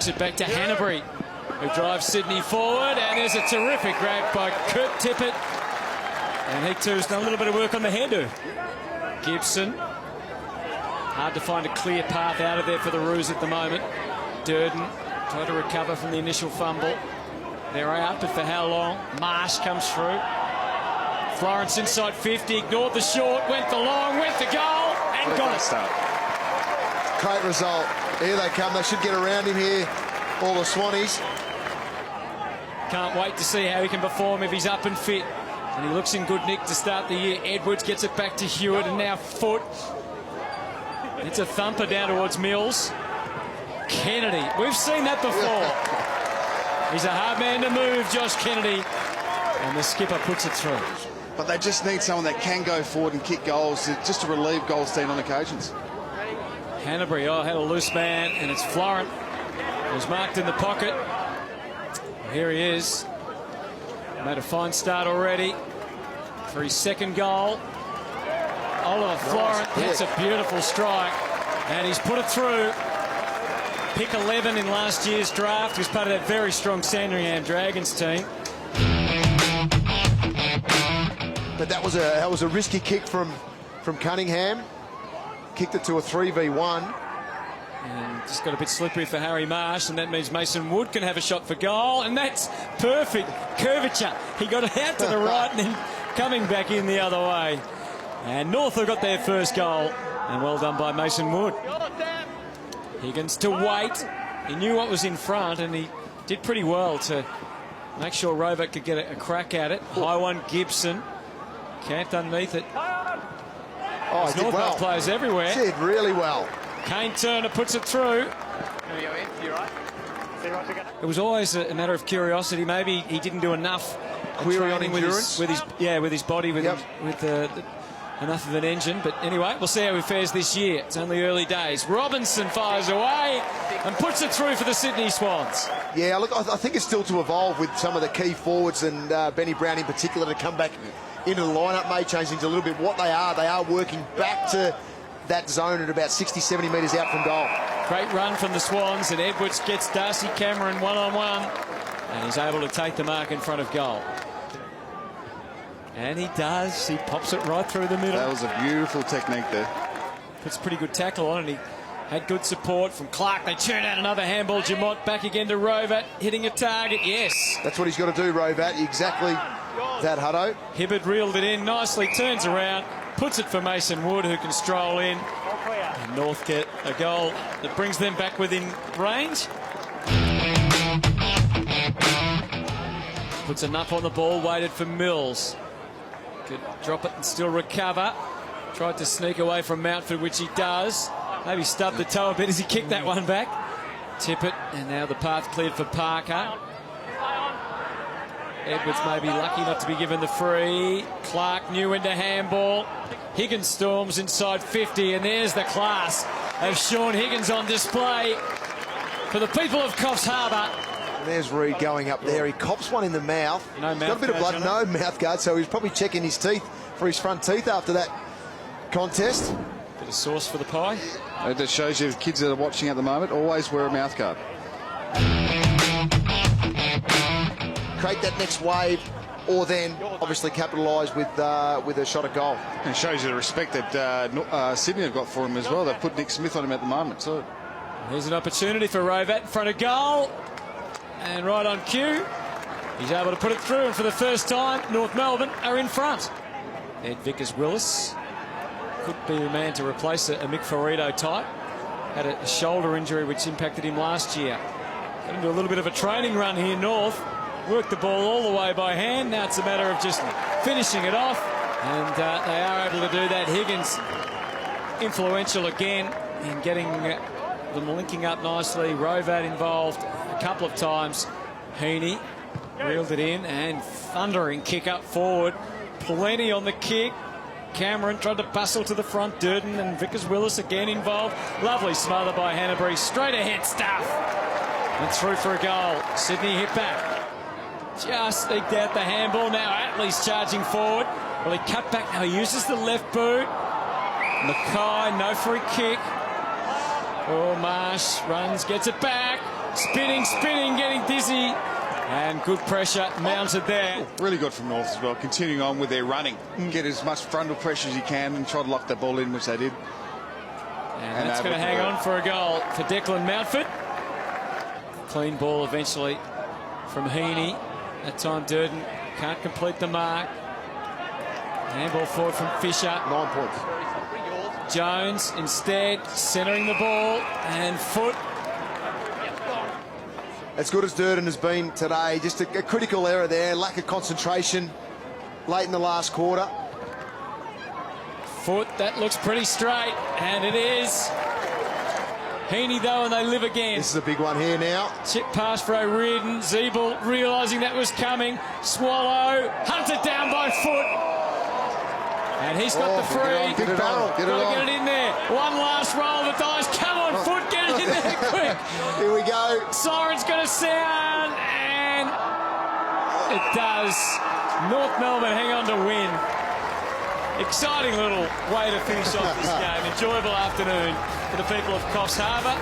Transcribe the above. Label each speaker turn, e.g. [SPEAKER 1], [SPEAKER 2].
[SPEAKER 1] Knocks it back to Hanbury, who drives Sydney forward, and there's a terrific grab by Kurt Tippett. And he too's done a little bit of work on the hairdo. Gibson. Hard to find a clear path out of there for the Roos at the moment. Durden tried to recover from the initial fumble. They're out, but for how long? Marsh comes through. Florence inside 50, ignored the short, went the long, went the goal, and got it.
[SPEAKER 2] Start.
[SPEAKER 3] Great result. Here they come. They should get around him here, all the Swannies.
[SPEAKER 1] Can't wait to see how he can perform if he's up and fit. And he looks in good nick to start the year. Edwards gets it back to Hewitt, and now Foot. It's a thumper down towards Mills. Kennedy. We've seen that before. He's a hard man to move, Josh Kennedy. And the skipper puts it through.
[SPEAKER 2] But they just need someone that can go forward and kick goals just to relieve Goldstein on occasions.
[SPEAKER 1] Hanbury, had a loose man, and it's Florent, who's marked in the pocket. Here he is. Made a fine start already for his second goal. Oliver Florent hits a beautiful strike, and he's put it through. Pick 11 in last year's draft. He was part of that very strong Sandringham Dragons team.
[SPEAKER 3] But that was a risky kick from Cunningham. Kicked it to a 3v1.
[SPEAKER 1] And just got a bit slippery for Harry Marsh, and that means Mason Wood can have a shot for goal, and that's perfect curvature. He got it out to the right and then coming back in the other way. And North have got their first goal, and well done by Mason Wood. Higgins to wait. He knew what was in front, and he did pretty well to make sure Rovak could get a crack at it. High one, Gibson. Camped underneath it.
[SPEAKER 3] Oh, he did well.
[SPEAKER 1] Players everywhere.
[SPEAKER 3] Did really well.
[SPEAKER 1] Kane Turner puts it through. It was always a matter of curiosity. Maybe he didn't do enough
[SPEAKER 3] Query on endurance
[SPEAKER 1] with his body, with enough of an engine. But anyway, we'll see how he fares this year. It's only early days. Robinson fires away and puts it through for the Sydney Swans.
[SPEAKER 3] Yeah, look, I think it's still to evolve with some of the key forwards, and Benny Brown in particular, to come back into the lineup may change things a little bit. What they are working back to that zone at about 60-70 metres out from goal.
[SPEAKER 1] Great run from the Swans, and Edwards gets Darcy Cameron one-on-one, and he's able to take the mark in front of goal. And he does. He pops it right through the middle.
[SPEAKER 2] That was a beautiful technique there.
[SPEAKER 1] Puts a pretty good tackle on, and he had good support from Clark. They churn out another handball. Jamont back again to Rovat, hitting a target. Yes.
[SPEAKER 3] That's what he's got to do, Rovat. Exactly that, Hutto.
[SPEAKER 1] Hibbard reeled it in nicely, turns around, puts it for Mason Wood, who can stroll in. And North get a goal that brings them back within range. Puts enough on the ball, waited for Mills. Could drop it and still recover. Tried to sneak away from Mountford, which he does. Maybe stubbed the toe a bit as he kicked that one back. Tippett, and now the path cleared for Parker. Edwards may be lucky not to be given the free. Clark knew into handball. Higgins storms inside 50, and there's the class of Sean Higgins on display for the people of Coffs Harbour.
[SPEAKER 3] And there's Reid going up there. He cops one in the mouth.
[SPEAKER 1] No mouth
[SPEAKER 3] got a bit of blood, no mouth guard, so he's probably checking his teeth for his front teeth after that contest.
[SPEAKER 1] Bit of sauce for the pie.
[SPEAKER 2] It just shows you the kids that are watching at the moment, always wear a mouth guard.
[SPEAKER 3] Create that next wave, or then obviously capitalise with a shot at goal.
[SPEAKER 2] And it shows you the respect that Sydney have got for him as well. They've put Nick Smith on him at the moment too.
[SPEAKER 1] Here's an opportunity for Rovat in front of goal. And right on cue, he's able to put it through, and for the first time, North Melbourne are in front. Ed Vickers-Willis could be the man to replace a Mick Ferrito type. Had a shoulder injury which impacted him last year. Got into a little bit of a training run here, North. Worked the ball all the way by hand. Now it's a matter of just finishing it off, and they are able to do that. Higgins influential again in getting them linking up nicely. Rovat involved a couple of times. Heaney reeled it in, and thundering kick up forward. Plenty on the kick. Cameron tried to bustle to the front. Durden and Vickers-Willis again involved. Lovely smother by Hanbury. Straight ahead stuff. And through for a goal. Sydney hit back. Just eked out the handball. Now Atlee's charging forward. Well, he cut back. Now he uses the left boot. Mackay, no free kick. Oh, Marsh runs, gets it back. Spinning, getting dizzy. And good pressure mounted there.
[SPEAKER 2] Really good from North as well, continuing on with their running. Get as much frontal pressure as you can and try to lock that ball in, which they did.
[SPEAKER 1] And that's going to hang on for a goal for Declan Mountford. Clean ball eventually from Heaney. That time Durden can't complete the mark. Handball forward from Fisher.
[SPEAKER 3] 9 points.
[SPEAKER 1] Jones instead centering the ball, and Foot.
[SPEAKER 3] As good as Durden has been today, just a critical error there, lack of concentration late in the last quarter.
[SPEAKER 1] Foot, that looks pretty straight, and it is. Heaney though, and they live again.
[SPEAKER 3] This is a big one here now.
[SPEAKER 1] Chip pass for O'Riordan. Zeeble realising that was coming. Swallow, hunted down by Foot. And he's got the free.
[SPEAKER 3] Big barrel.
[SPEAKER 2] Get
[SPEAKER 1] Got to get it in there. One last roll of the dice. Come on, Foot, get it in there quick.
[SPEAKER 3] Here we go.
[SPEAKER 1] Siren's going to sound, and it does. North Melbourne hang on to win. Exciting little way to finish off this game. Enjoyable afternoon for the people of Coffs Harbour.